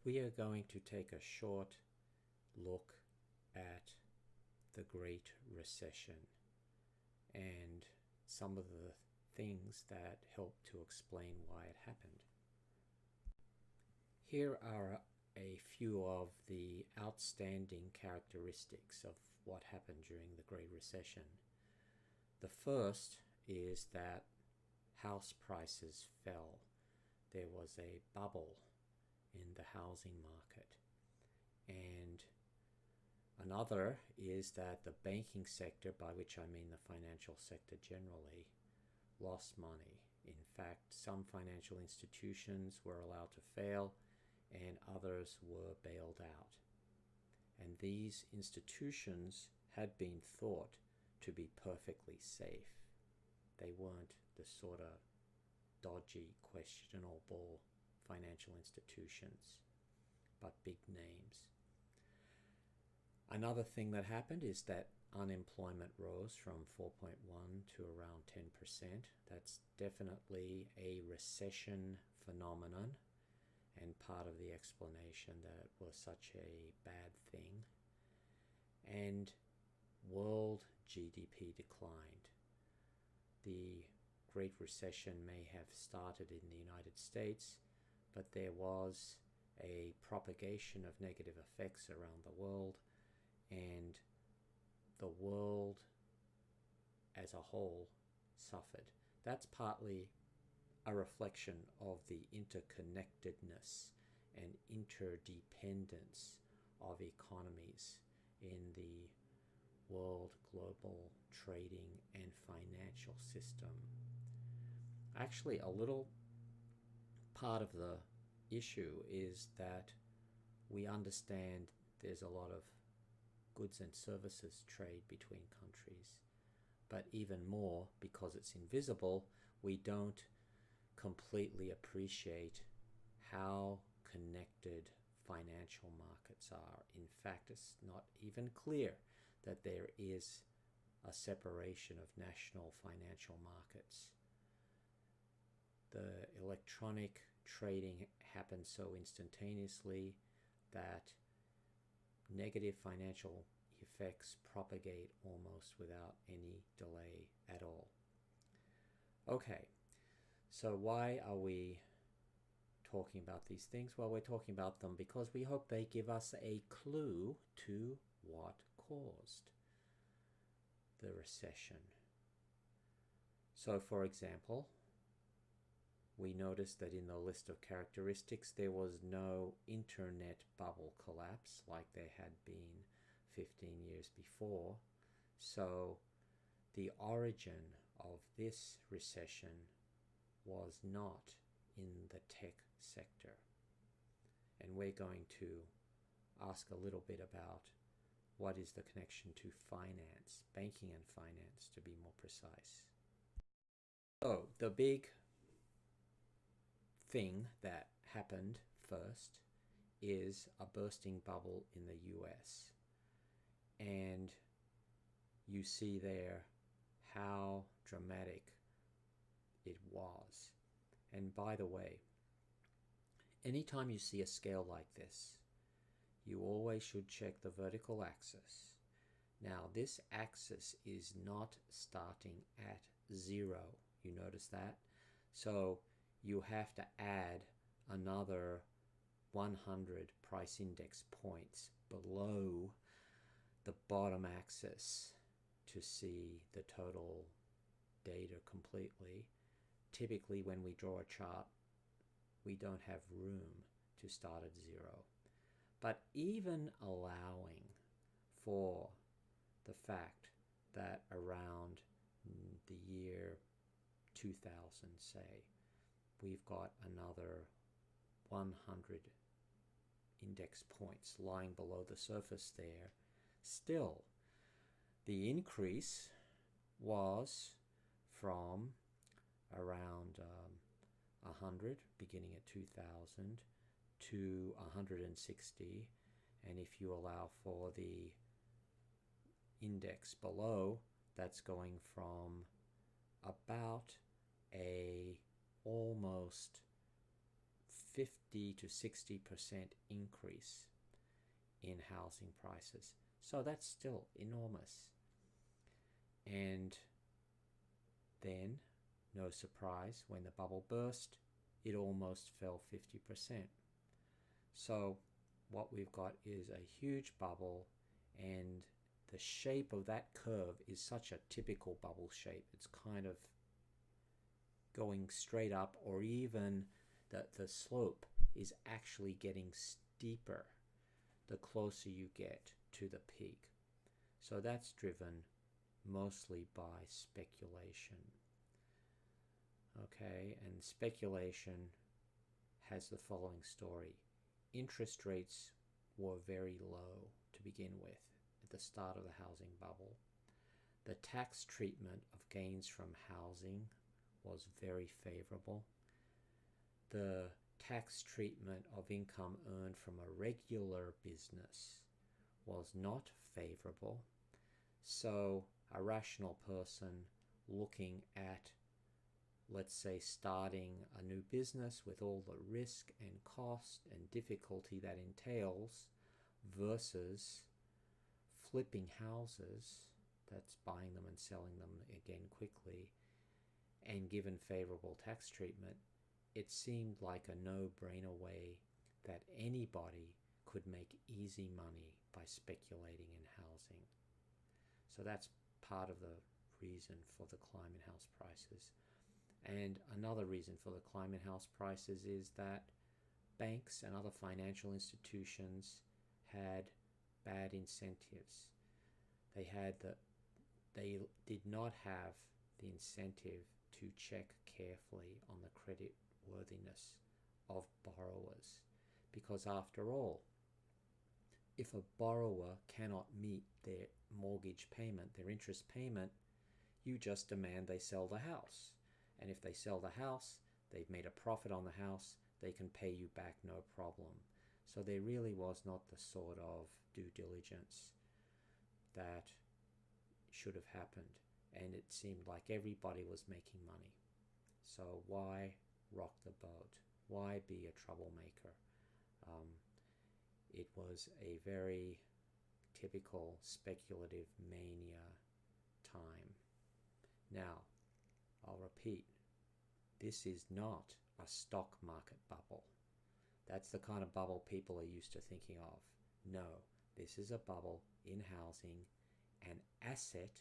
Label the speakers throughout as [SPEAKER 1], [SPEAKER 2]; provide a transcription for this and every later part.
[SPEAKER 1] We are going to take a short look at the Great Recession and some of the things that help to explain why it happened. Here are a few of the outstanding characteristics of what happened during the Great Recession. The first is that house prices fell. There was a bubble in the housing market. And another is that the banking sector, by which I mean the financial sector generally, lost money. In fact, some financial institutions were allowed to fail and others were bailed out. And these institutions had been thought to be perfectly safe. They weren't the sort of dodgy, questionable financial institutions, but big names. Another thing that happened is that unemployment rose from 4.1 to around 10%. That's definitely a recession phenomenon and part of the explanation that it was such a bad thing. And world GDP declined. The Great Recession may have started in the United States, but there was a propagation of negative effects around the world, and the world as a whole suffered. That's partly a reflection of the interconnectedness and interdependence of economies in the world global trading and financial system. Actually, a little part of the issue is that we understand there's a lot of goods and services trade between countries, but even more, because it's invisible, we don't completely appreciate how connected financial markets are. In fact, it's not even clear that there is a separation of national financial markets. The electronic trading happens so instantaneously that negative financial effects propagate almost without any delay at all. Okay, so why are we talking about these things? Well, we're talking about them because we hope they give us a clue to what caused the recession. So, for example, we noticed that in the list of characteristics there was no internet bubble collapse like there had been 15 years before. So the origin of this recession was not in the tech sector. And we're going to ask a little bit about what is the connection to finance, banking and finance to be more precise. So the big thing that happened first is a bursting bubble in the US. And you see there how dramatic it was. And by the way, anytime you see a scale like this, you always should check the vertical axis. Now, this axis is not starting at 0. You notice that? So you have to add another 100 price index points below the bottom axis to see the total data completely. Typically, when we draw a chart, we don't have room to start at 0. But even allowing for the fact that around the year 2000, say, we've got another 100 index points lying below the surface there, still the increase was from around 100 beginning at 2000 to 160, and if you allow for the index below, that's going from about a almost 50 to 60% increase in housing prices. So that's still enormous. And then, no surprise, when the bubble burst, it almost fell 50%. So what we've got is a huge bubble, and the shape of that curve is such a typical bubble shape. It's kind of going straight up, or even the slope is actually getting steeper the closer you get to the peak. So that's driven mostly by speculation. Okay, and speculation has the following story. Interest rates were very low to begin with at the start of the housing bubble. The tax treatment of gains from housing was very favorable. The tax treatment of income earned from a regular business was not favorable. So a rational person looking at, let's say, starting a new business with all the risk and cost and difficulty that entails versus flipping houses, that's buying them and selling them again quickly, and given favorable tax treatment, it seemed like a no-brainer way that anybody could make easy money by speculating in housing. So that's part of the reason for the climb in house prices. And another reason for the climb in house prices is that banks and other financial institutions had bad incentives. They did not have the incentive to check carefully on the credit worthiness of borrowers, because after all, if a borrower cannot meet their mortgage payment, their interest payment, you just demand they sell the house. And if they sell the house, they've made a profit on the house, they can pay you back no problem. So there really was not the sort of due diligence that should have happened. And it seemed like everybody was making money. So why rock the boat? Why be a troublemaker? It was a very typical speculative mania time. Now, I'll repeat, this is not a stock market bubble. That's the kind of bubble people are used to thinking of. No, this is a bubble in housing, an asset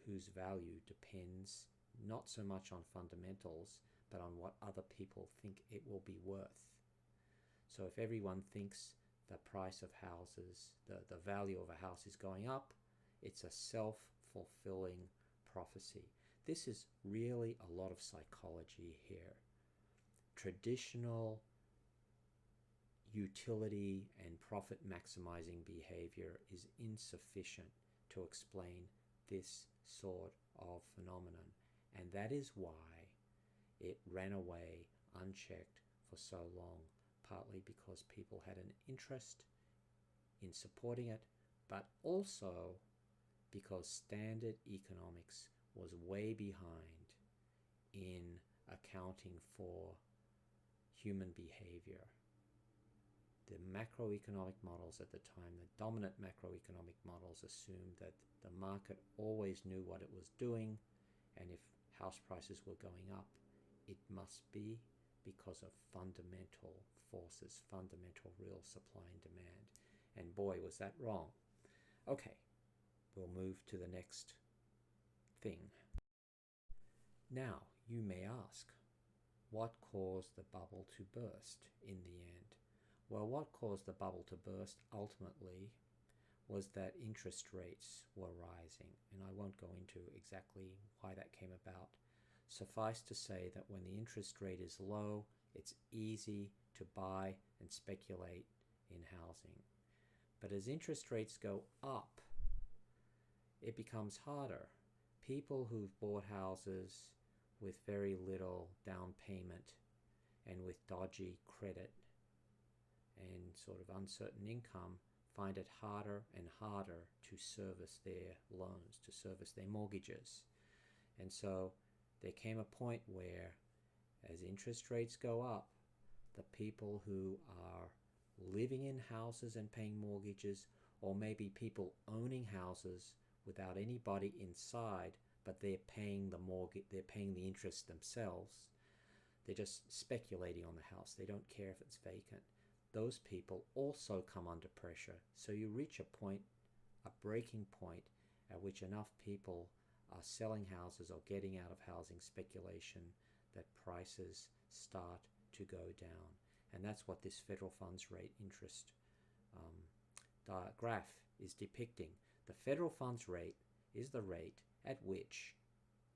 [SPEAKER 1] whose value depends not so much on fundamentals, but on what other people think it will be worth. So if everyone thinks the price of houses, the value of a house is going up, it's a self-fulfilling prophecy. This is really a lot of psychology here. Traditional utility and profit maximizing behavior is insufficient to explain this sort of phenomenon, and that is why it ran away unchecked for so long, partly because people had an interest in supporting it, but also because standard economics was way behind in accounting for human behavior. The macroeconomic models at the time, the dominant macroeconomic models, assumed that the market always knew what it was doing, and if house prices were going up, it must be because of fundamental forces, fundamental real supply and demand. And boy, was that wrong. Okay, we'll move to the next thing. Now, you may ask, what caused the bubble to burst in the end? Well, what caused the bubble to burst ultimately was that interest rates were rising, and I won't go into exactly why that came about. Suffice to say that when the interest rate is low, it's easy to buy and speculate in housing. But as interest rates go up, it becomes harder. People who've bought houses with very little down payment and with dodgy credit and sort of uncertain income find it harder and harder to service their loans, to service their mortgages. And so there came a point where, as interest rates go up, the people who are living in houses and paying mortgages, or maybe people owning houses without anybody inside, but they're paying the mortgage, they're paying the interest themselves. They're just speculating on the house. They don't care if it's vacant. Those people also come under pressure. So you reach a point, a breaking point, at which enough people are selling houses or getting out of housing speculation that prices start to go down. And that's what this federal funds rate interest graph is depicting. The federal funds rate is the rate at which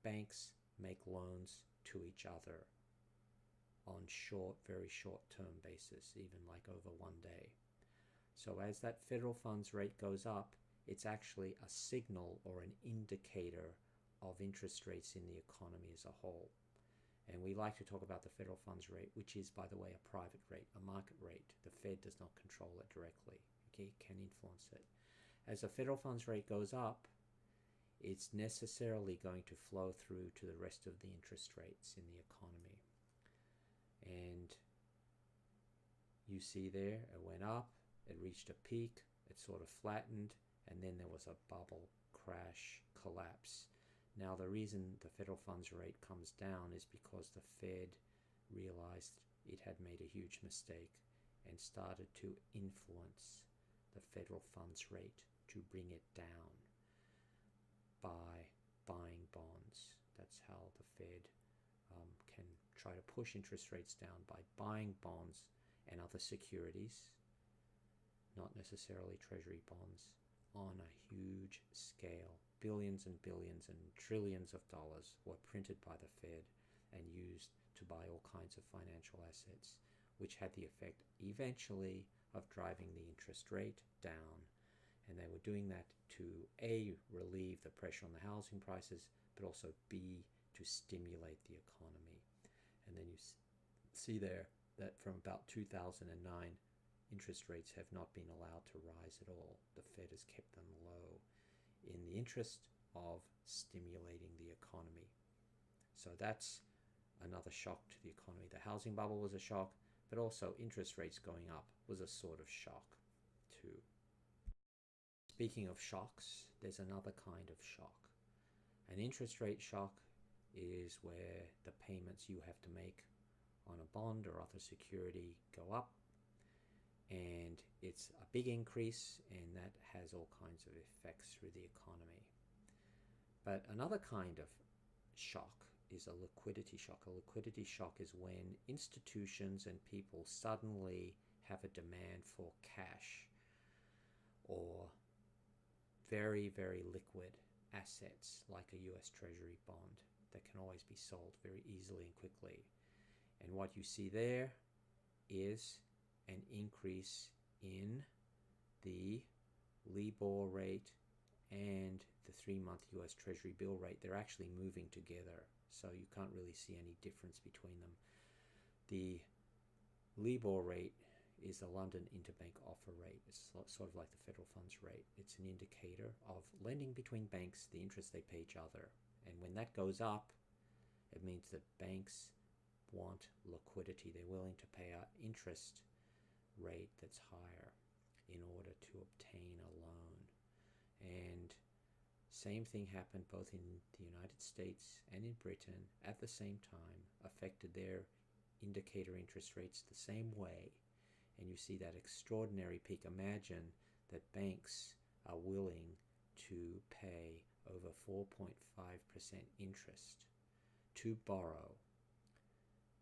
[SPEAKER 1] banks make loans to each other on very short-term basis, even like over one day. So as that federal funds rate goes up, it's actually a signal or an indicator of interest rates in the economy as a whole. And we like to talk about the federal funds rate, which is, by the way, a private rate, a market rate. The Fed does not control it directly. Okay, it can influence it. As the federal funds rate goes up, it's necessarily going to flow through to the rest of the interest rates in the economy. And you see there, it went up, it reached a peak, it sort of flattened, and then there was a bubble, crash, collapse. Now the reason the federal funds rate comes down is because the Fed realized it had made a huge mistake and started to influence the federal funds rate to bring it down by buying bonds. That's how the Fed can try to push interest rates down, by buying bonds and other securities, not necessarily treasury bonds, on a huge scale. Billions and billions and trillions of dollars were printed by the Fed and used to buy all kinds of financial assets, which had the effect eventually of driving the interest rate down. And they were doing that to A, relieve the pressure on the housing prices, but also B, to stimulate the economy. And then you see there that from about 2009, interest rates have not been allowed to rise at all. The Fed has kept them low in the interest of stimulating the economy. So that's another shock to the economy. The housing bubble was a shock, but also interest rates going up was a sort of shock too. Speaking of shocks, there's another kind of shock. An interest rate shock is where the payments you have to make on a bond or other security go up, and it's a big increase, and that has all kinds of effects through the economy. But another kind of shock is a liquidity shock. A liquidity shock is when institutions and people suddenly have a demand for cash or very, very liquid assets like a US Treasury bond that can always be sold very easily and quickly. And what you see there is an increase in the LIBOR rate and the 3-month US Treasury bill rate. They're actually moving together, so you can't really see any difference between them. The LIBOR rate is the London Interbank Offer Rate. It's sort of like the federal funds rate. It's an indicator of lending between banks, the interest they pay each other. And when that goes up, it means that banks want liquidity. They're willing to pay an interest rate that's higher in order to obtain a loan. And same thing happened both in the United States and in Britain at the same time, affected their indicator interest rates the same way. And you see that extraordinary peak. Imagine that banks are willing to pay over 4.5% interest to borrow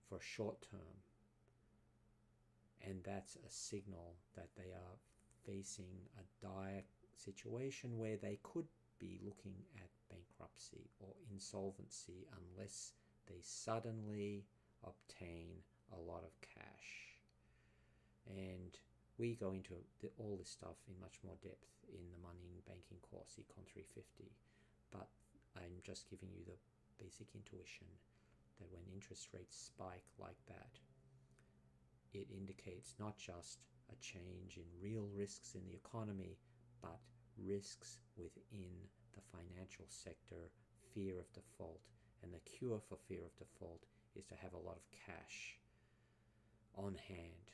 [SPEAKER 1] for short term. And that's a signal that they are facing a dire situation where they could be looking at bankruptcy or insolvency unless they suddenly obtain a lot of cash. And we go into all this stuff in much more depth in the Money in Banking course, ECON 350. But I'm just giving you the basic intuition that when interest rates spike like that, it indicates not just a change in real risks in the economy, but risks within the financial sector, fear of default. And the cure for fear of default is to have a lot of cash on hand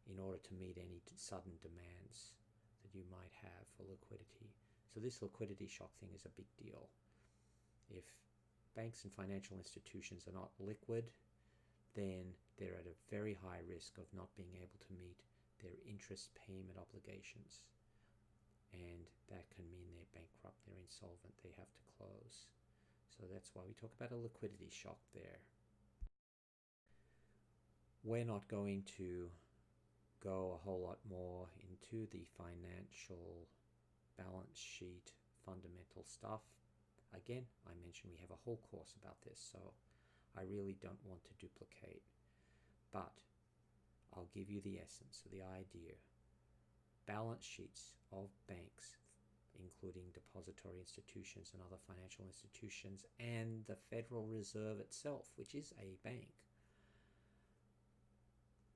[SPEAKER 1] in order to meet any sudden demands that you might have for liquidity. So this liquidity shock thing is a big deal. If banks and financial institutions are not liquid, then they're at a very high risk of not being able to meet their interest payment obligations. And that can mean they're bankrupt, they're insolvent, they have to close. So that's why we talk about a liquidity shock there. We're not going to go a whole lot more into the financial balance sheet fundamental stuff. Again, I mentioned we have a whole course about this, so I really don't want to duplicate. But I'll give you the essence of the idea. Balance sheets of banks, including depository institutions and other financial institutions, and the Federal Reserve itself, which is a bank,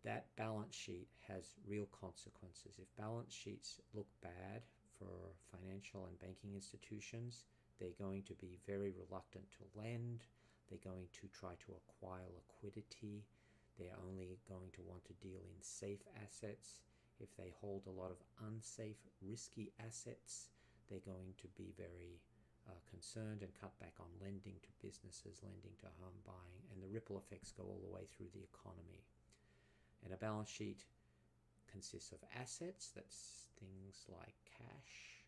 [SPEAKER 1] that balance sheet has real consequences. If balance sheets look bad for financial and banking institutions, they're going to be very reluctant to lend. They're going to try to acquire liquidity. They're only going to want to deal in safe assets. If they hold a lot of unsafe, risky assets, they're going to be very concerned and cut back on lending to businesses, lending to home buying, and the ripple effects go all the way through the economy. And a balance sheet consists of assets, that's things like cash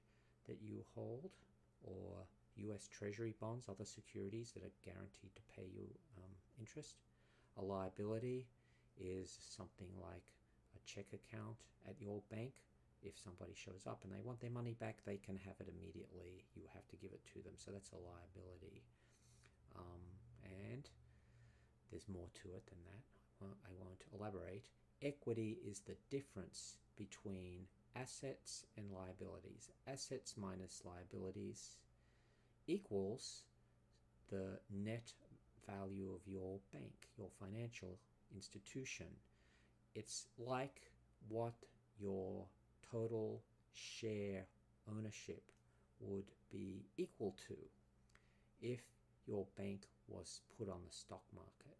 [SPEAKER 1] that you hold, or US Treasury bonds, other securities that are guaranteed to pay you interest. A liability is something like a check account at your bank. If somebody shows up and they want their money back, they can have it immediately. You have to give it to them, so that's a liability. And there's more to it than that. I won't elaborate. Equity is the difference between assets and liabilities. Assets minus liabilities equals the net value of your bank, your financial institution. It's like what your total share ownership would be equal to if your bank was put on the stock market.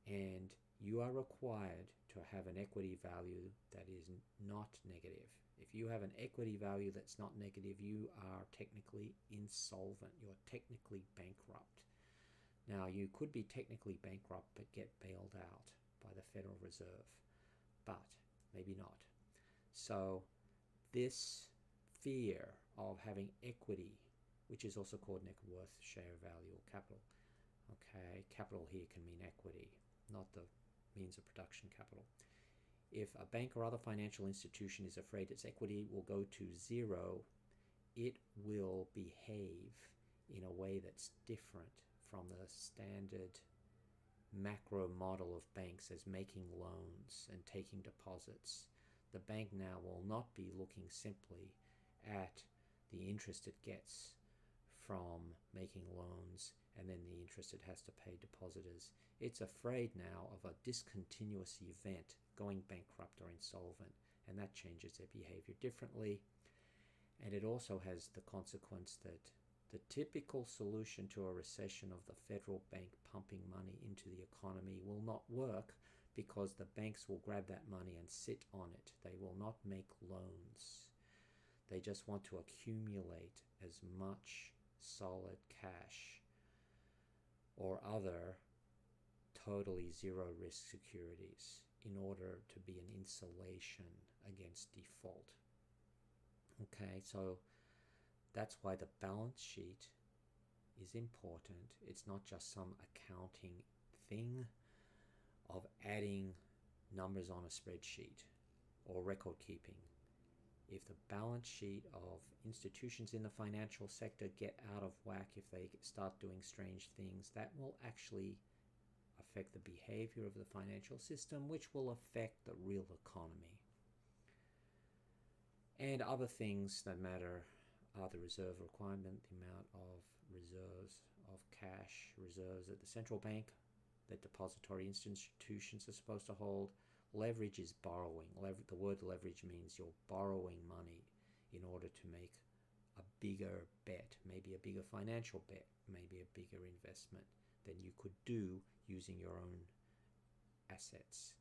[SPEAKER 1] And you are required to have an equity value that is not negative. If you have an equity value that's not negative, you are technically insolvent. You're technically bankrupt. Now, you could be technically bankrupt but get bailed out by the Federal Reserve, but maybe not. So this fear of having equity, which is also called net worth, share value, or capital. Okay, capital here can mean equity, not the means of production capital. If a bank or other financial institution is afraid its equity will go to zero, it will behave in a way that's different from the standard macro model of banks as making loans and taking deposits. The bank now will not be looking simply at the interest it gets from making loans and then the interest it has to pay depositors. It's afraid now of a discontinuous event, going bankrupt or insolvent, and that changes their behavior differently. And it also has the consequence that the typical solution to a recession of the federal bank pumping money into the economy will not work, because the banks will grab that money and sit on it. They will not make loans. They just want to accumulate as much solid cash or other totally zero risk securities in order to be an insulation against default. Okay, so that's why the balance sheet is important. It's not just some accounting thing of adding numbers on a spreadsheet or record keeping. If the balance sheet of institutions in the financial sector get out of whack, if they start doing strange things, that will actually affect the behavior of the financial system, which will affect the real economy. And other things that matter are the reserve requirement, the amount of reserves of cash, reserves at the central bank that depository institutions are supposed to hold. Leverage is borrowing. The word leverage means you're borrowing money in order to make a bigger bet, maybe a bigger financial bet, maybe a bigger investment than you could do using your own assets.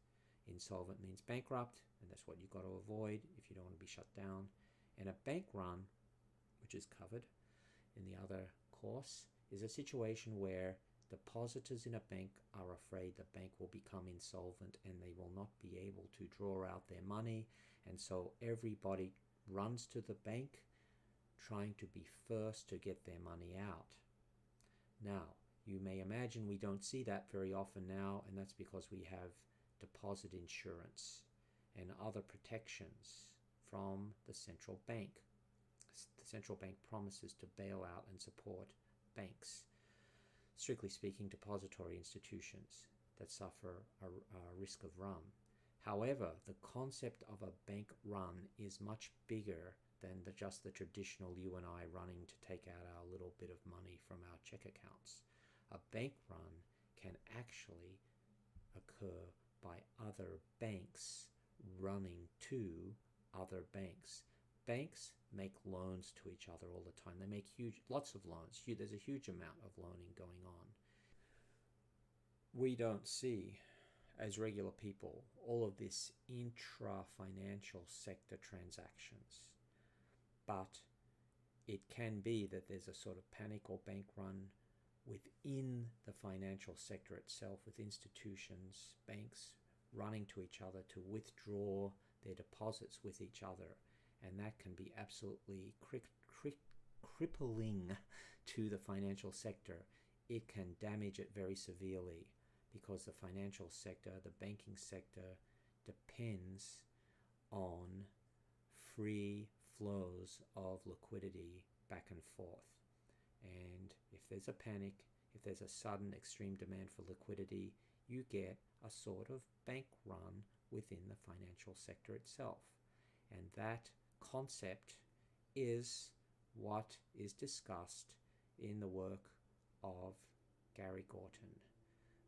[SPEAKER 1] Insolvent means bankrupt, and that's what you've got to avoid if you don't want to be shut down. And a bank run, which is covered in the other course, is a situation where depositors in a bank are afraid the bank will become insolvent and they will not be able to draw out their money, and so everybody runs to the bank trying to be first to get their money out. Now, you may imagine we don't see that very often now, and that's because we have deposit insurance and other protections from the central bank. The central bank promises to bail out and support banks, strictly speaking, depository institutions that suffer a risk of run. However, the concept of a bank run is much bigger than just the traditional you and I running to take out our little bit of money from our check accounts. A bank run can actually occur by other banks running to other banks. Banks make loans to each other all the time. They make lots of loans. There's a huge amount of loaning going on. We don't see, as regular people, all of this intra-financial sector transactions. But it can be that there's a sort of panic or bank run within the financial sector itself, with institutions, banks running to each other to withdraw their deposits with each other. And that can be absolutely crippling to the financial sector. It can damage it very severely because the financial sector, the banking sector, depends on free flows of liquidity back and forth. And if there's a panic, if there's a sudden extreme demand for liquidity, you get a sort of bank run within the financial sector itself. And that concept is what is discussed in the work of Gary Gorton,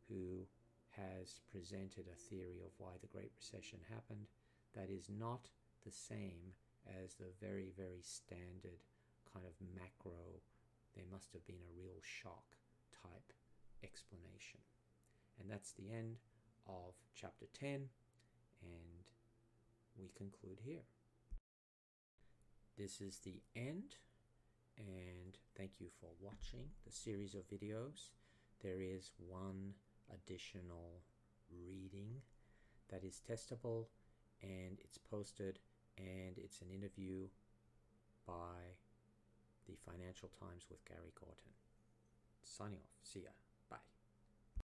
[SPEAKER 1] who has presented a theory of why the Great Recession happened that is not the same as the very, very standard kind of macro, there must have been a real shock type explanation. And that's the end of chapter 10, and we conclude here. This is the end, and thank you for watching the series of videos. There is one additional reading that is testable, and it's posted, and it's an interview by the Financial Times with Gary Gorton. Signing off. See ya.